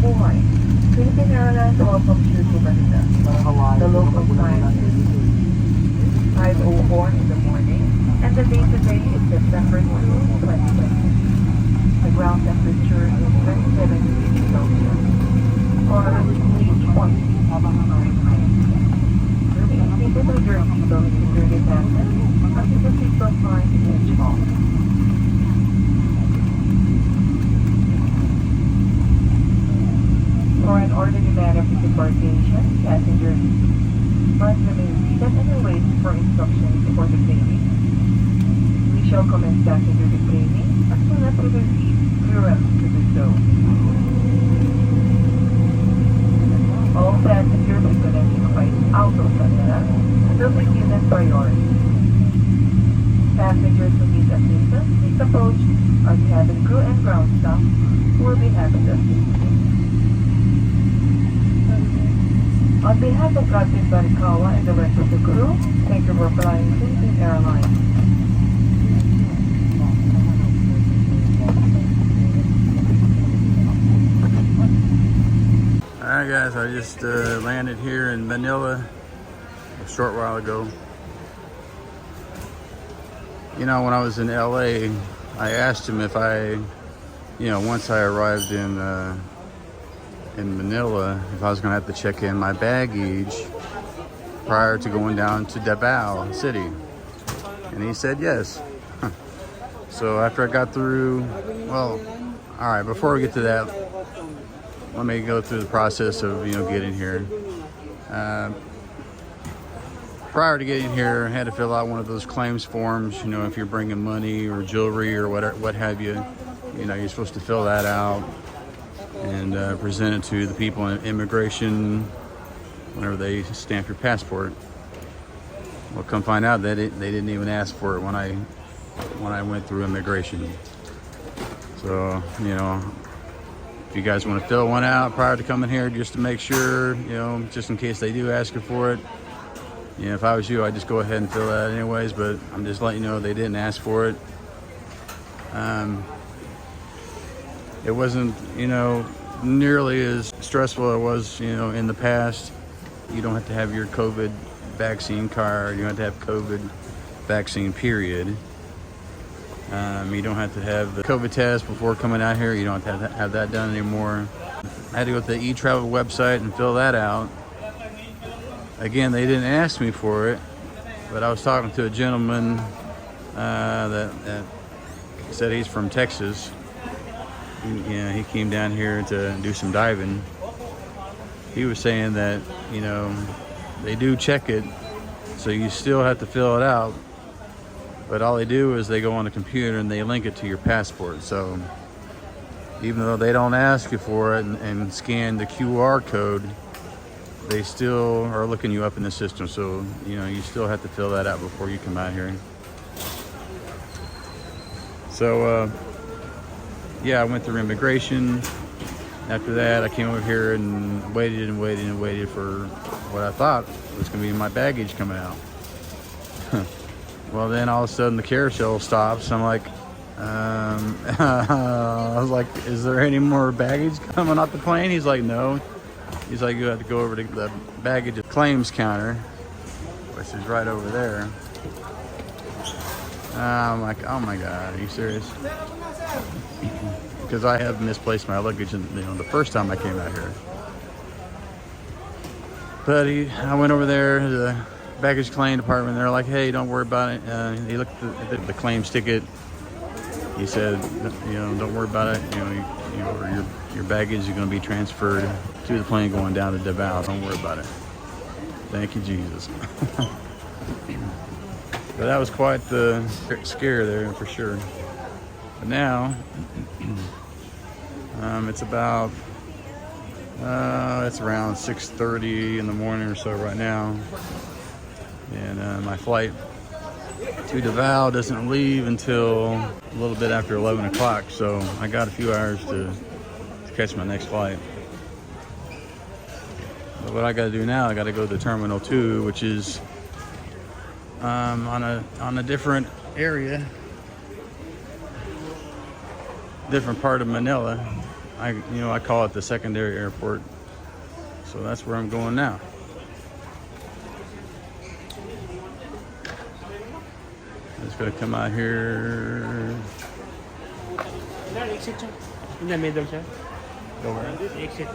Mabuhay. Philippine Airlines welcomes you to Manila. The local time is 5:04 in the morning, and the date today is September 2, 2020. The ground temperature is 27 degrees Celsius, or 8.6 Fahrenheit. Remain seated with your seatbelt securely fastened until the seatbelt sign is off. For an orderly manner of disembarkation, passengers must remain seated and wait for instructions for the cleaning. We shall commence passenger cleaning as soon as we receive clearance to do so. All passengers connecting flights out of Manila will be given priority. Passengers who need assistance, please approach our cabin crew and ground staff who will be happy to assist you. On behalf of Captain Barikawa and the rest of the crew, thank you for flying Philippine Airlines. Alright guys, I just landed here in Manila a short while ago. You know, when I was in LA, I asked him if once I arrived in Manila, if I was going to have to check in my baggage prior to going down to Davao City. And he said yes. So after I got through, well, all right, before we get to that, let me go through the process of, getting here. Prior to getting here, I had to fill out one of those claims forms. If you're bringing money or jewelry or what have you, you're supposed to fill that out and present it to the people in immigration whenever they stamp your passport. Well, come find out that they didn't even ask for it when I went through immigration. So, if you guys want to fill one out prior to coming here, just to make sure, just in case they do ask you for it. If I was you, I'd just go ahead and fill that anyways, but I'm just letting you know they didn't ask for it. It wasn't, nearly as stressful as it was, in the past. You don't have to have your COVID vaccine card. You don't have to have COVID vaccine, period. You don't have to have the COVID test before coming out here. You don't have to have that done anymore. I had to go to the eTravel website and fill that out. Again, they didn't ask me for it, but I was talking to a gentleman that said he's from Texas. He came down here to do some diving. He was saying that, they do check it, so you still have to fill it out. But all they do is they go on the computer and they link it to your passport. So even though they don't ask you for it and scan the QR code, they still are looking you up in the system. So, you still have to fill that out before you come out here. So, I went through immigration. After that, I came over here and waited for what I thought was going to be my baggage coming out. Well, then all of a sudden the carousel stops. I'm like, I was like, is there any more baggage coming off the plane? He's like, no. He's like, you have to go over to the baggage claims counter, which is right over there. I'm like, oh my God, are you serious? Because I have misplaced my luggage, the first time I came out here. But I went over there to the baggage claim department. They're like, hey, don't worry about it. He looked at the claims ticket. He said, don't worry about it. Your baggage is going to be transferred to the plane going down to Davao. Don't worry about it. Thank you, Jesus. But that was quite the scare there for sure. But now, it's about, it's around 6:30 in the morning or so right now. And my flight to Davao doesn't leave until a little bit after 11 o'clock. So I got a few hours to catch my next flight. But what I got to do now, I got to go to Terminal 2, which is on a different area, different part of Manila. I call it the secondary airport. So that's where I'm going now. I'm just gonna come out here. Exit siya. In the middle siya. Go where? Exit.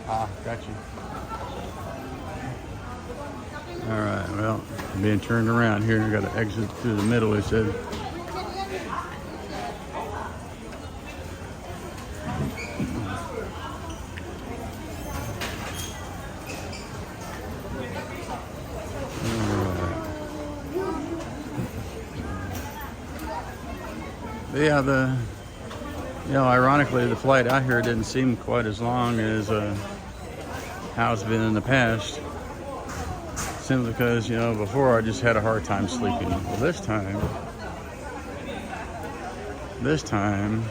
Ah, got you. All right, well, I'm being turned around here. I got to exit through the middle, he said. Yeah, ironically, the flight out here didn't seem quite as long as how it's been in the past. Simply because, before I just had a hard time sleeping. Well, this time,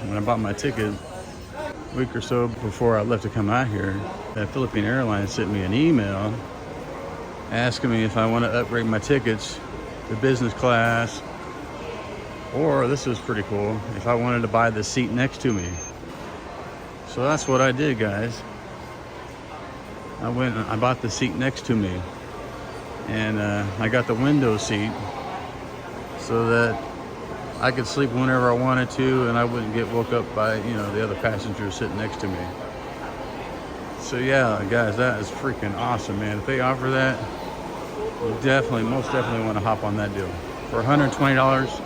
when I bought my ticket a week or so before I left to come out here, that Philippine Airlines sent me an email asking me if I want to upgrade my tickets to business class, or this was pretty cool, if I wanted to buy the seat next to me. So that's what I did, guys. I went and I bought the seat next to me, and I got the window seat so that I could sleep whenever I wanted to, and I wouldn't get woke up by the other passengers sitting next to me. So yeah, guys, that is freaking awesome, man. If they offer that, you most definitely want to hop on that deal. For $120,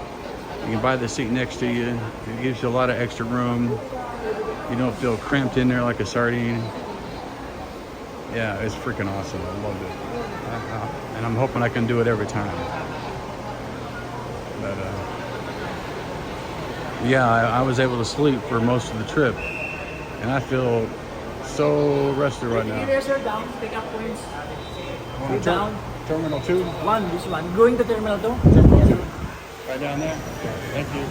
you can buy the seat next to you. It gives you a lot of extra room. You don't feel cramped in there like a sardine. Yeah, it's freaking awesome. I loved it. And I'm hoping I can do it every time. But yeah, I was able to sleep for most of the trip, and I feel so rested right now. Here, sir, down. Pick up points. Go down. Terminal 2? This one. Going to Terminal 2. Terminal 2. Right down there? Thank you.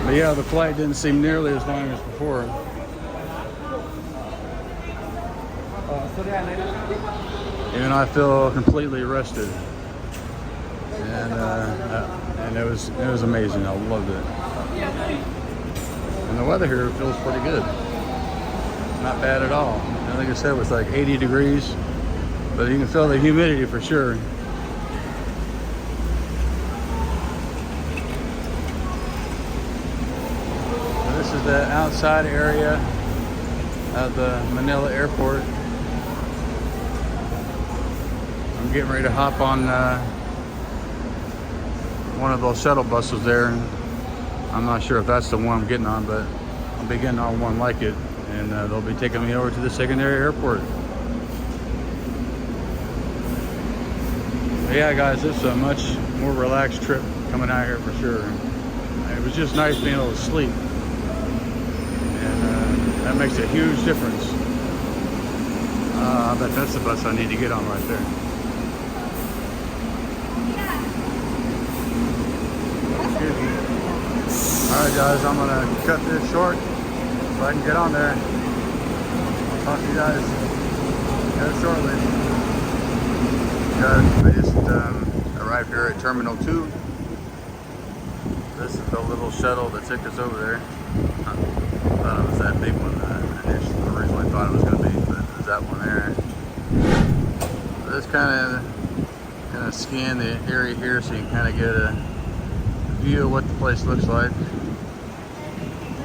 But yeah, the flight didn't seem nearly as long as before. Even I feel completely rested, and it was amazing. I loved it. And the weather here feels pretty good. Not bad at all. And like I said, it was like 80 degrees, but you can feel the humidity for sure. This is the outside area of the Manila Airport. I'm getting ready to hop on one of those shuttle buses there. I'm not sure if that's the one I'm getting on, but I'll be getting on one like it, and they'll be taking me over to the secondary airport. But yeah, guys, it's a much more relaxed trip coming out here for sure. It was just nice being able to sleep, and that makes a huge difference. I bet that's the bus I need to get on right there. Alright guys, I'm going to cut this short so I can get on there. I'll talk to you guys shortly. Guys, I just arrived here at Terminal 2. This is the little shuttle that took us over there. I thought it was that big one I originally thought it was going to be, but there's that one there. Just kind of scan the area here so you can kind of get a view of what the place looks like.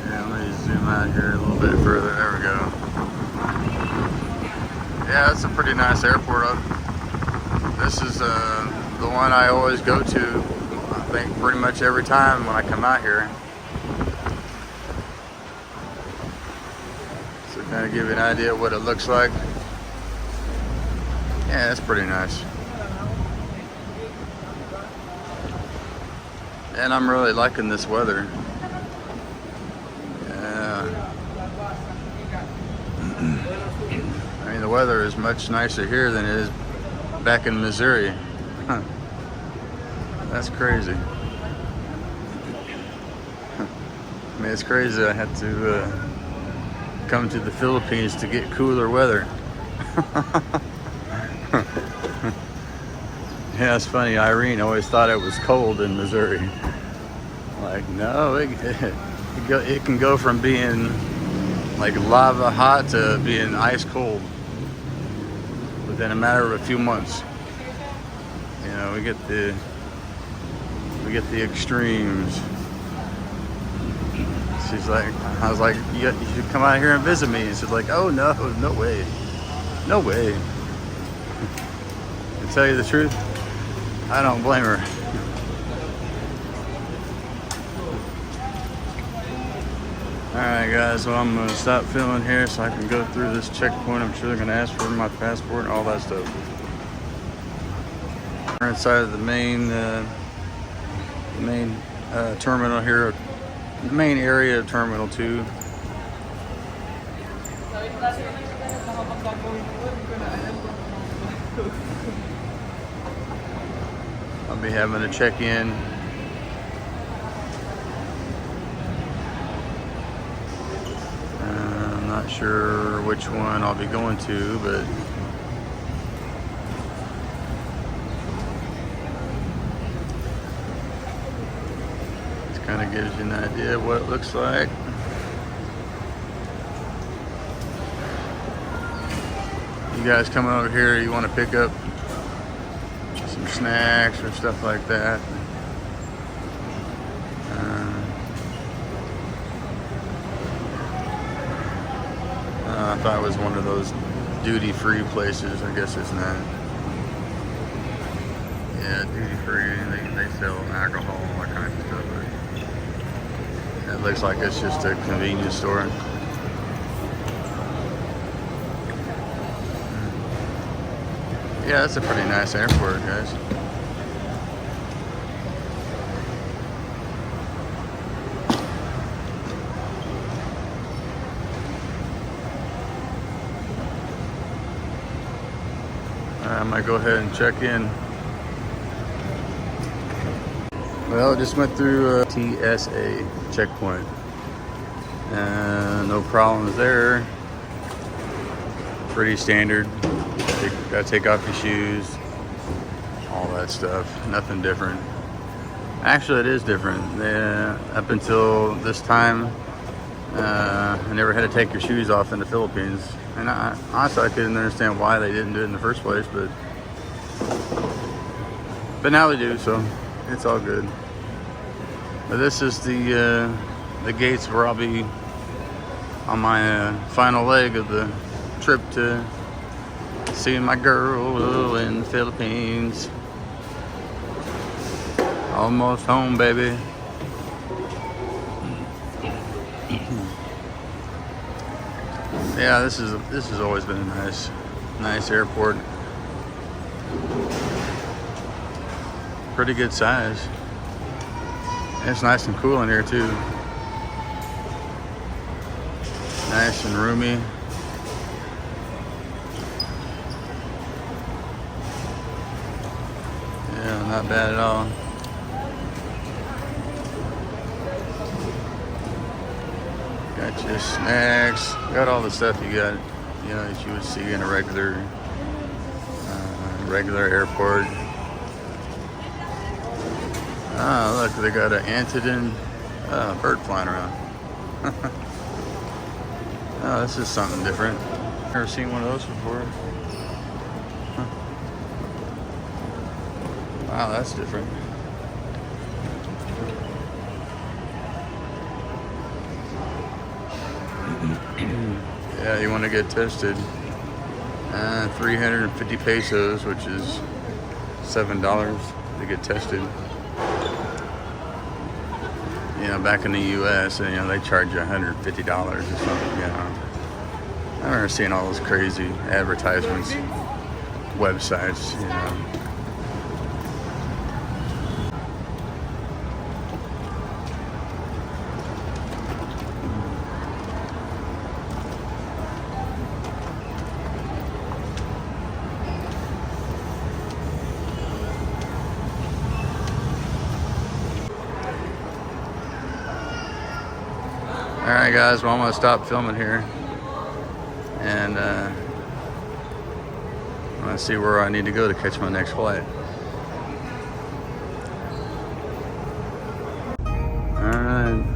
Yeah, let me zoom out here a little bit further. There we go. Yeah, it's a pretty nice airport. This is the one I always go to, I think, pretty much every time when I come out here. So kind of give you an idea of what it looks like. Yeah, it's pretty nice. And I'm really liking this weather. Yeah. I mean, the weather is much nicer here than it is back in Missouri. Huh. That's crazy. I mean, it's crazy I had to come to the Philippines to get cooler weather. Yeah, it's funny. Irene always thought it was cold in Missouri. Like, no, it can go from being like lava hot to being ice cold within a matter of a few months. You know, we get the extremes. She's like, I was like, you should come out here and visit me. And she's like, oh no, no way, no way. To tell you the truth, I don't blame her. Alright guys, well I'm going to stop filming here so I can go through this checkpoint. I'm sure they're going to ask for my passport and all that stuff. We're inside of the main terminal here, the main area of Terminal 2. I'll be having to check in. I'm not sure which one I'll be going to, but this kind of gives you an idea of what it looks like. You guys coming over here, you want to pick up some snacks or stuff like that. I thought it was one of those duty-free places. I guess it's not. Yeah, duty-free. They sell alcohol, all kinds of stuff. But it looks like it's just a convenience store. Yeah, that's a pretty nice airport, guys. I might go ahead and check in. Well, just went through TSA checkpoint. No problems there. Pretty standard. Gotta take off your shoes. All that stuff. Nothing different. Actually, it is different. Up until this time, I never had to take your shoes off in the Philippines. And honestly, I couldn't understand why they didn't do it in the first place, but now they do, so it's all good. But this is the gates where I'll be on my final leg of the trip to seeing my girl in the Philippines. Almost home, baby. Yeah, this has always been a nice airport. Pretty good size. And it's nice and cool in here too. Nice and roomy. Yeah, not bad at all. Got your snacks, got all the stuff you got, that you would see in a regular airport. Ah, look, they got an Antedon bird flying around. Oh, this is something different. Never seen one of those before. Huh. Wow, that's different. Yeah, you want to get tested. 350 pesos, which is $7 to get tested. Back in the U.S., they charge you $150 or something. I've never seen all those crazy advertisements, websites. Alright guys, well I'm going to stop filming here and I'm going to see where I need to go to catch my next flight.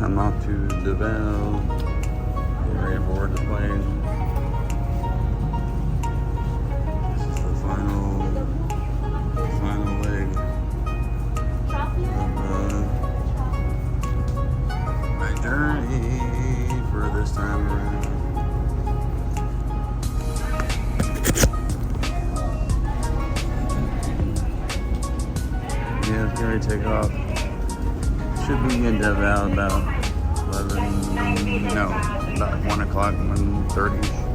I'm off to Davao. Getting ready to board the plane. This is the final leg of my journey for this time around. Yeah, it's going to take off. Should be in Davao about 11, no, about 1 o'clock, 1:30.